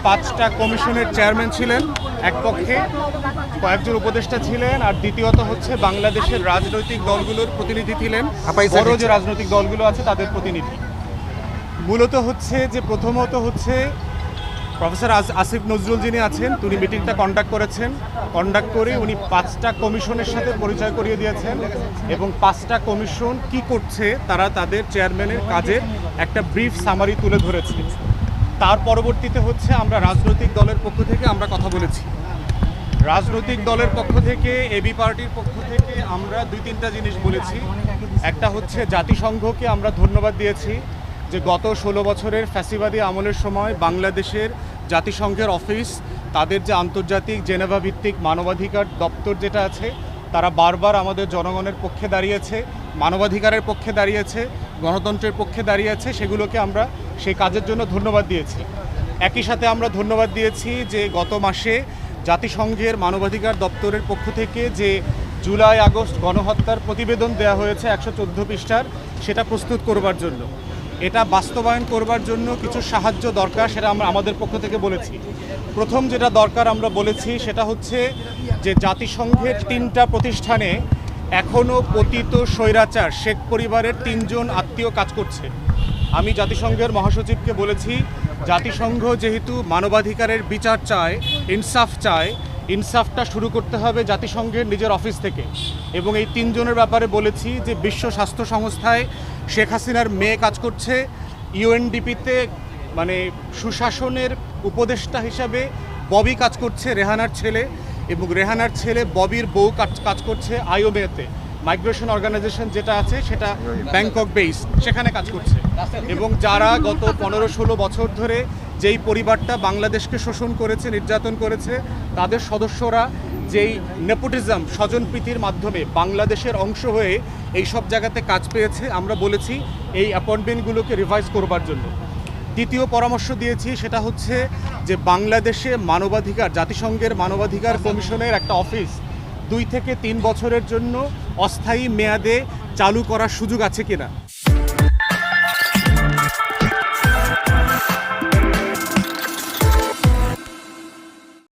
5টা কমিশনের চেয়ারম্যান ছিলেন এক পক্ষে, কয়েকজন উপদেষ্টা ছিলেন, আর দ্বিতীয়ত হচ্ছে বাংলাদেশের রাজনৈতিক দলগুলোর প্রতিনিধি ছিলেন, বড় যে রাজনৈতিক দলগুলো আছে তাদের প্রতিনিধি। মূলত হচ্ছে যে প্রথমত হচ্ছে প্রফেসর আসিফ নজরুল যিনি আছেন, তিনি মিটিংটা কন্ডাক্ট করে উনি 5টা কমিশনের সাথে পরিচয় করিয়ে দিয়েছেন এবং 5টা কমিশন কি করছে তারা তাদের চেয়ারম্যানের কাজের একটা ব্রিফ সামারি তুলে ধরেছে। তার পরবর্তীতে হচ্ছে আমরা রাজনৈতিক দলের পক্ষ থেকে আমরা কথা বলেছি। রাজনৈতিক দলের পক্ষ থেকে, এবি পার্টির পক্ষ থেকে আমরা 2-3টা জিনিস বলেছি। একটা হচ্ছে জাতিসংঘকে আমরা ধন্যবাদ দিয়েছি যে গত 16 বছরের ফ্যাসিবাদী আমলের সময় বাংলাদেশের জাতিসংঘের অফিস, তাদের যে আন্তর্জাতিক জেনেভা ভিত্তিক মানবাধিকার দপ্তর যেটা আছে, তারা বারবার আমাদের জনগণের পক্ষে দাঁড়িয়েছে, মানবাধিকারের পক্ষে দাঁড়িয়েছে, গণতন্ত্রের পক্ষে দাঁড়িয়েছে। সেগুলোকে আমরা সেই কাজের জন্য ধন্যবাদ দিয়েছি। একই সাথে আমরা ধন্যবাদ দিয়েছি যে গত মাসে জাতিসংঘের মানবাধিকার দপ্তরের পক্ষ থেকে যে জুলাই আগস্ট গণহত্যার প্রতিবেদন দেওয়া হয়েছে 114 পৃষ্ঠার, সেটা প্রস্তুত করবার জন্য, এটা বাস্তবায়ন করবার জন্য কিছু সাহায্য দরকার, সেটা আমরা আমাদের পক্ষ থেকে বলেছি। প্রথম যেটা দরকার আমরা বলেছি সেটা হচ্ছে যে জাতিসংঘের 3টা প্রতিষ্ঠানে এখনও পতিত স্বৈরাচার শেখ পরিবারের 3 জন আত্মীয় কাজ করছে। আমি জাতিসংঘের মহাসচিবকে বলেছি, জাতিসংঘ যেহেতু মানবাধিকারের বিচার চায়, ইনসাফ চায়, ইনসাফটা শুরু করতে হবে জাতিসংঘের নিজের অফিস থেকে। এবং এই 3 জনের ব্যাপারে বলেছি যে বিশ্ব স্বাস্থ্য সংস্থায় শেখ হাসিনার মেয়ে কাজ করছে, ইউএনডিপিতে মানে সুশাসনের উপদেষ্টা হিসাবে ববি কাজ করছে, রেহানার ছেলে, এবং রেহানার ছেলে ববির বউ কাজ করছে আইওমেতে, মাইগ্রেশন অর্গানাইজেশন যেটা আছে সেটা ব্যাংকক বেস, সেখানে কাজ করছে। এবং যারা গত 15-16 বছর ধরে যেই পরিবারটা বাংলাদেশকে শোষণ করেছে, নির্যাতন করেছে, তাদের সদস্যরা যেই নেপোটিজম, স্বজনপ্রীতির মাধ্যমে বাংলাদেশের অংশ হয়ে এই সব জায়গাতে কাজ পেয়েছে, আমরা বলেছি এই অ্যাপয়েন্টমেন্টগুলোকে রিভাইজ করবার জন্য। দ্বিতীয় পরামর্শ দিয়েছি সেটা হচ্ছে যে বাংলাদেশে মানবাধিকার, জাতিসংঘের মানবাধিকার কমিশনের একটা অফিস 2 থেকে 3 বছরের জন্য অস্থায়ী মেয়াদে চালু করার সুযোগ আছে কিনা।